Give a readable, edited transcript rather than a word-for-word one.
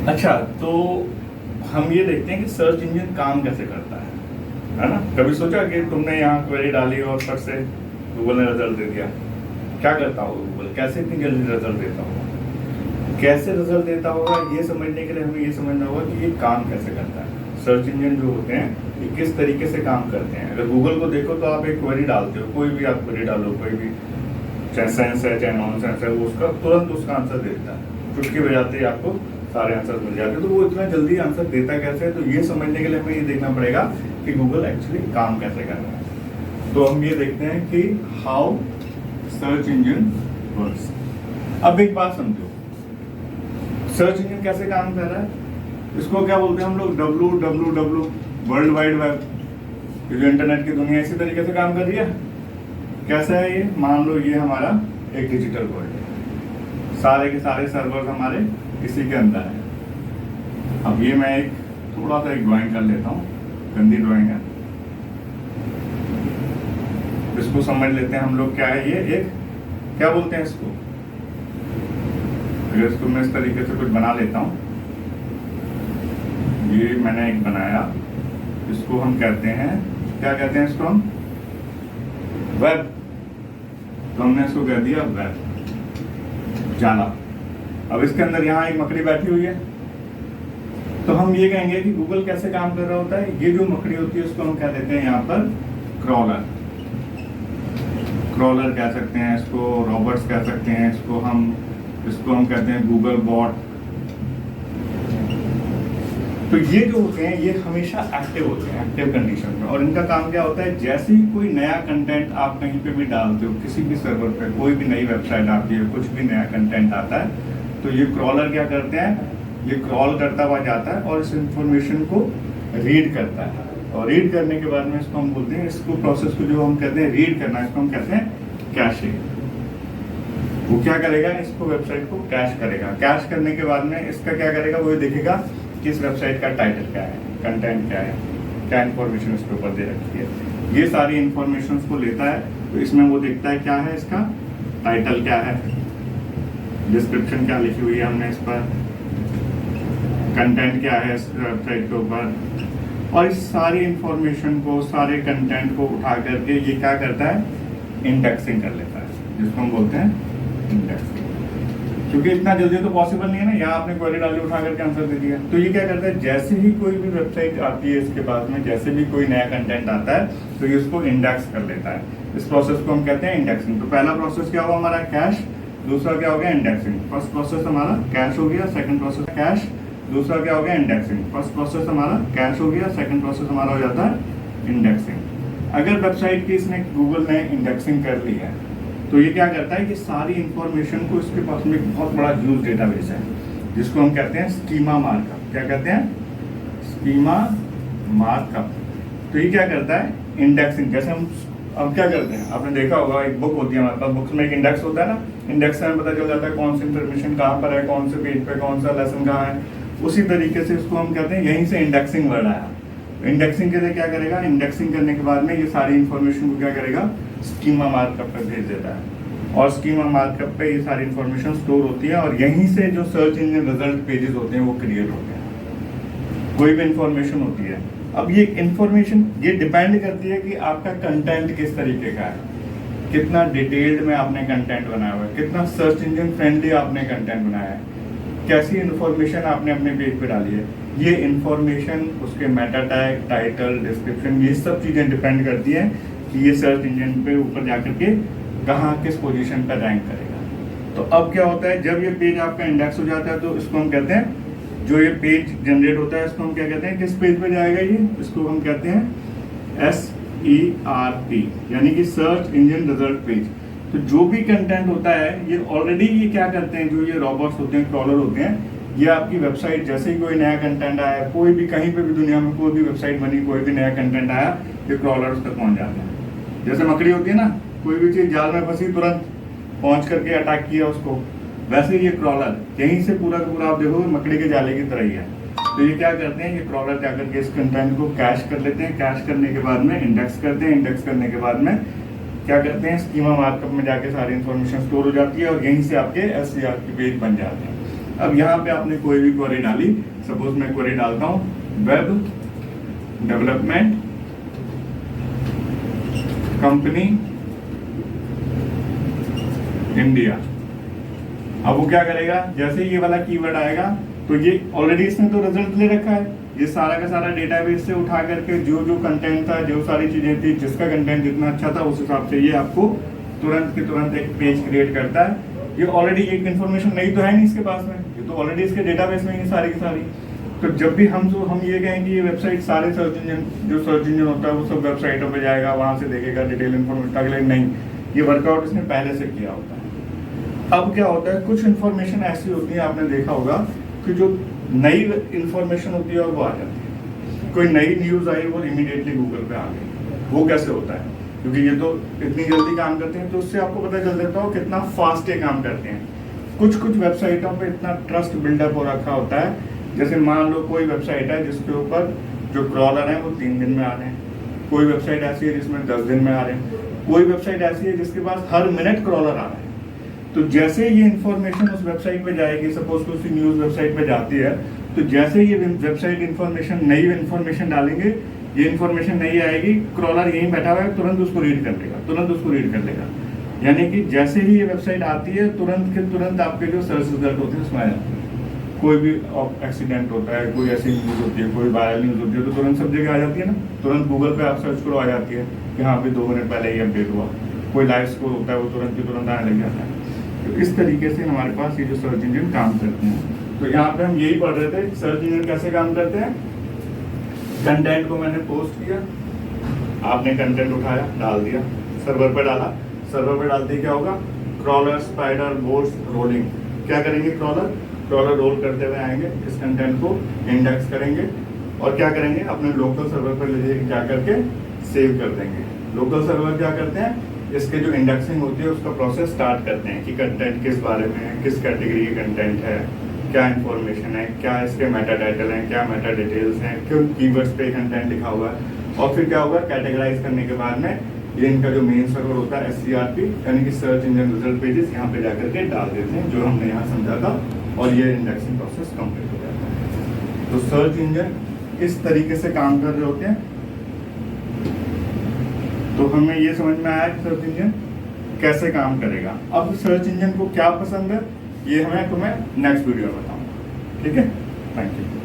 अच्छा, तो हम ये देखते हैं कि सर्च इंजन काम कैसे करता है ना? कभी सोचा कि तुमने यहाँ क्वेरी डाली और फट से गूगल ने रिजल्ट दे दिया? क्या करता होगा गूगल, कैसे इतनी जल्दी रिजल्ट देता होगा, कैसे रिजल्ट देता होगा? ये समझने के लिए हमें ये समझना होगा कि ये काम कैसे करता है। सर्च इंजन जो होते हैं ये किस तरीके से काम करते हैं। अगर गूगल को देखो तो आप एक क्वेरी डालते हो, कोई भी आप क्वेरी डालो, कोई भी, चाहे सेंस है चाहे नॉन सेंस है, वो उसका तुरंत उसका आंसर देता है। चुटकी बजाते ही आपको सारे आंसर मिल जाते हैं। तो वो इतना जल्दी आंसर देता कैसे है? तो ये समझने के लिए हमें ये देखना पड़ेगा कि गूगल एक्चुअली काम कैसे कर रहा है। तो हम ये देखते हैं कि हाउ सर्च इंजन वर्क्स। अब एक बात समझो, सर्च इंजन कैसे काम कर रहा है? इसको क्या बोलते हैं हम लोग? www, world wide web. ये जो इंटरनेट की दुनिया इसी तरीके से काम कर रही है। कैसा है ये? मान लो ये हमारा एक डिजिटल वर्ल्ड है, सारे के सारे सर्वर हमारे इसी के अंदर है। अब ये मैं एक थोड़ा सा एक ड्राइंग कर लेता हूँ, गंदी ड्राइंग है, इसको समझ लेते हैं हम लोग। क्या है ये? एक क्या बोलते हैं इसको? अगर इसको मैं इस तरीके से कुछ बना लेता हूँ, ये मैंने एक बनाया, इसको हम कहते हैं, क्या कहते हैं इसको हम? वेब। तो हमने इसको कह दिया वेब, जाला। अब इसके अंदर यहाँ एक मकड़ी बैठी हुई है, तो हम ये कहेंगे कि गूगल कैसे काम कर रहा होता है। ये जो मकड़ी होती है उसको हम कह देते हैं यहाँ पर क्रॉलर। क्रॉलर कह सकते हैं इसको, रॉबर्ट्स कह सकते हैं इसको हम कहते हैं गूगल बॉट। तो ये जो होते हैं ये हमेशा एक्टिव होते हैं, एक्टिव कंडीशन में। और इनका काम क्या होता है? जैसे ही कोई नया कंटेंट आप कहीं पे भी डालते हो, किसी भी सर्वर पे कोई भी नई वेबसाइट आती है, कुछ भी नया कंटेंट आता है, तो ये क्रॉलर क्या करते हैं? ये क्रॉल करता हुआ जाता है और इस इंफॉर्मेशन को रीड करता है। और रीड करने के बाद में इसको हम बोलते हैं, इसको प्रोसेस को जो हम कहते हैं रीड करना, इसको हम कहते हैं कैशिंग। वो क्या करेगा? इसको वेबसाइट को कैश करेगा। कैश करने के बाद में इसका क्या करेगा? वो देखेगा किस वेबसाइट का टाइटल क्या है, कंटेंट क्या है, क्या इन्फॉर्मेशन इसके ऊपर दे रखी है। ये सारी इन्फॉर्मेशन को लेता है। तो इसमें वो देखता है क्या है इसका टाइटल, क्या है डिस्क्रिप्शन, क्या लिखी हुई है हमने इस पर, कंटेंट क्या है इस वेबसाइट के ऊपर। और इस सारी इंफॉर्मेशन को, सारे कंटेंट को उठा करके ये क्या करता है? इंडेक्सिंग कर लेता है, जिसको हम बोलते हैं इंडेक्सिंग। क्योंकि इतना जल्दी तो पॉसिबल नहीं है ना, यहाँ आपने क्वेरी डाली, उठा करके आंसर दे दिया। तो ये क्या करता है? जैसे ही कोई भी वेबसाइट आती है इसके पास में, जैसे भी कोई नया कंटेंट आता है, तो ये उसको इंडेक्स कर लेता है। इस प्रोसेस को हम कहते हैं इंडेक्सिंग। तो पहला प्रोसेस क्या हुआ हमारा? कैश। दूसरा क्या हो गया? इंडेक्सिंग। फर्स्ट प्रोसेस हमारा कैश हो गया, सेकंड प्रोसेस कैश, दूसरा क्या हो गया? इंडेक्सिंग। फर्स्ट प्रोसेस हमारा कैश हो गया, सेकंड प्रोसेस हमारा हो जाता है इंडेक्सिंग। अगर वेबसाइट की इसने गूगल ने इंडेक्सिंग कर ली है, तो ये क्या करता है कि सारी इंफॉर्मेशन को, इसके पास में एक बहुत बड़ा ह्यूज डेटाबेस है, जिसको हम कहते हैं स्कीमा मार्कअप। क्या कहते हैं? Schema markup. तो ये क्या करता है? इंडेक्सिंग। जैसे हम अब क्या करते हैं, आपने देखा होगा एक बुक होती है हमारे पास, बुक्स में एक इंडेक्स होता है ना। इंडेक्स से हमें पता चल जाता है कौन सी इंफॉर्मेशन कहाँ पर है, कौन से पेज पे कौन सा लेसन कहाँ है। उसी तरीके से इसको हम कहते हैं, यहीं से इंडेक्सिंग वर्ड आया। इंडेक्सिंग के लिए क्या करेगा? इंडेक्सिंग करने के बाद में ये सारी इंफॉर्मेशन को क्या करेगा? स्कीमा मार्कअप पे भेज देता है। और स्कीमा मार्कअप पे ये सारी इंफॉर्मेशन स्टोर होती है, और यहीं से जो सर्च इंजन रिजल्ट पेजेस होते हैं वो क्रिएट होते हैं। कोई भी इंफॉर्मेशन होती है। अब ये इंफॉर्मेशन ये डिपेंड करती है कि आपका कंटेंट किस तरीके का है, कितना डिटेल्ड में आपने कंटेंट बनाया हुआ है, कितना सर्च इंजन फ्रेंडली आपने कंटेंट बनाया है, कैसी इंफॉर्मेशन आपने अपने पेज पे डाली है। ये इंफॉर्मेशन, उसके मेटा टैग, टाइटल, डिस्क्रिप्शन, ये सब चीज़ें डिपेंड करती हैं कि ये सर्च इंजन पे ऊपर जाकर के कहाँ किस पोजीशन पर रैंक करेगा। तो अब क्या होता है, जब ये पेज आपका इंडेक्स हो जाता है, तो इसको हम कहते हैं, जो ये पेज जनरेट होता है इसको हम क्या कहते हैं, किस पेज पे जाएगा ये, इसको हम कहते हैं SERP, यानी कि सर्च इंजन रिजल्ट पेज। तो जो भी कंटेंट होता है ये ऑलरेडी ये क्या करते हैं, जो ये रॉबर्ट्स होते हैं, क्रॉलर होते हैं, ये आपकी वेबसाइट जैसे ही कोई नया कंटेंट आया, कोई भी कहीं पे भी दुनिया में कोई भी वेबसाइट बनी, कोई भी नया कंटेंट आया, ये क्रॉलर उस तक पहुंच जाता है। जैसे मकड़ी होती है ना, कोई भी चीज जाल में फंसी तुरंत पहुंच करके अटैक किया उसको, वैसे ये क्रॉलर यहीं से पूरा का पूरा आप देखो मकड़ी के जाले की तरह ही है। तो ये क्या करते हैं, ये क्रॉलर जाकर के इस कंटेंट को कैश कर लेते हैं, कैश करने के बाद में इंडेक्स करते हैं, इंडेक्स करने के बाद में क्या करते हैं, स्कीमा मार्कअप में जाके सारी इन्फॉर्मेशन स्टोर हो जाती है और यहीं से आपके SERP पेज बन जाते हैं। अब यहाँ पे आपने कोई भी क्वेरी डाली, सपोज मैं क्वेरी डालता हूँ वेब डेवलपमेंट कंपनी इंडिया। अब वो क्या करेगा, जैसे ये वाला कीवर्ड आएगा तो ये ऑलरेडी इसने तो रिजल्ट ले रखा है, ये सारा का सारा डेटाबेस से उठा करके जो जो कंटेंट था, जो सारी चीजें थी, जिसका कंटेंट जितना अच्छा था उस हिसाब से ये आपको तुरंत के तुरंत एक पेज क्रिएट करता है। ये ऑलरेडी एक इन्फॉर्मेशन नहीं तो है नहीं इसके पास में, ये तो ऑलरेडी इसके डेटाबेस में ही सारी की सारी। तो जब भी हम ये कहें कि ये वेबसाइट सारे सर्च इंजन, जो सर्च इंजन होता है वो सब वेबसाइटों पे जाएगा, वहां से देखेगा डिटेल इन्फॉर्मेशन, अगले नहीं, ये वर्कआउट इसने पहले से किया होता है। अब क्या होता है, कुछ इन्फॉर्मेशन ऐसी होती है, आपने देखा होगा कि जो नई इन्फॉर्मेशन होती है वो आ जाती है। कोई नई न्यूज आई वो इमीडिएटली गूगल पे आ गई, वो कैसे होता है, क्योंकि ये तो इतनी जल्दी काम करते हैं, तो उससे आपको पता चल जाता हो कितना फास्ट ये काम करते हैं। कुछ कुछ वेबसाइटों पे इतना ट्रस्ट बिल्डअप हो रखा होता है, जैसे मान लो कोई वेबसाइट है जिसके ऊपर जो क्रॉलर है वो 3 दिन में आ रहे हैं, कोई वेबसाइट ऐसी है जिसमें 10 दिन में आ रहे हैं, कोई वेबसाइट ऐसी है जिसके पास हर मिनट क्रॉलर आ रहा है। तो जैसे ये इन्फॉर्मेशन उस वेबसाइट पे जाएगी, सपोज तो उसी न्यूज वेबसाइट पे जाती है, तो जैसे ये वेबसाइट इन्फॉर्मेशन, नई इन्फॉर्मेशन डालेंगे, ये इन्फॉर्मेशन नहीं आएगी, क्रॉलर यहीं बैठा हुआ है, तुरंत उसको रीड कर लेगा, तुरंत उसको रीड कर लेगा। यानी कि जैसे ही ये वेबसाइट आती है तुरंत के तुरंत आपके जो सर्च रिजल्ट होते हैं उसमें आ जाते हैं। कोई भी एक्सीडेंट होता है, कोई ऐसी न्यूज होती है, कोई वायरल न्यूज होती है, तो तुरंत सब जगह आ जाती है ना, तुरंत गूगल पे आप सर्च करो आ जाती है कि हाँ अभी 2 मिनट पहले ही अपडेट हुआ। कोई लाइव स्कोर होता है वो तुरंत के तुरंत आने लग जाता है। तो इस तरीके से हमारे पास ये जो सर्च इंजन काम करते हैं। तो यहाँ पे हम यही पढ़ रहे थे सर्च इंजन कैसे काम करते हैं। कंटेंट को मैंने पोस्ट किया, आपने कंटेंट उठाया डाल दिया, सर्वर पर डाला, सर्वर पर डालते क्या होगा, क्रॉलर, स्पाइडर, बोट्स, रोलिंग, क्या करेंगे, क्रॉलर रोल करते हुए आएंगे, इस कंटेंट को इंडेक्स करेंगे और क्या करेंगे, अपने लोकल सर्वर पर ले जाके क्या करके सेव कर देंगे। लोकल सर्वर क्या करते हैं, इसके जो इंडेक्सिंग होती है उसका प्रोसेस स्टार्ट करते हैं कि कंटेंट किस बारे में है, किस कैटेगरी के कंटेंट है, क्या इन्फॉर्मेशन है, क्या इसके मेटा टाइटल हैं, क्या मेटा डिटेल्स हैं, क्यों कीवर्ड्स पे कंटेंट लिखा हुआ है। और फिर क्या होगा, कैटेगराइज करने के बाद में ये इनका जो मेन सर्वर होता है SCRP यानी कि सर्च इंजन रिजल्ट पेजेस, यहाँ पे जाकर के डाल देते हैं जो हमने यहाँ समझा था, और ये इंडेक्सिंग प्रोसेस कंप्लीट हो जाता है। तो सर्च इंजन इस तरीके से काम कर रहे होते हैं। तो हमें ये समझ में आया कि सर्च इंजन कैसे काम करेगा। अब सर्च इंजन को क्या पसंद है ये तुम्हें नेक्स्ट वीडियो में बताऊंगा, ठीक है। Thank you.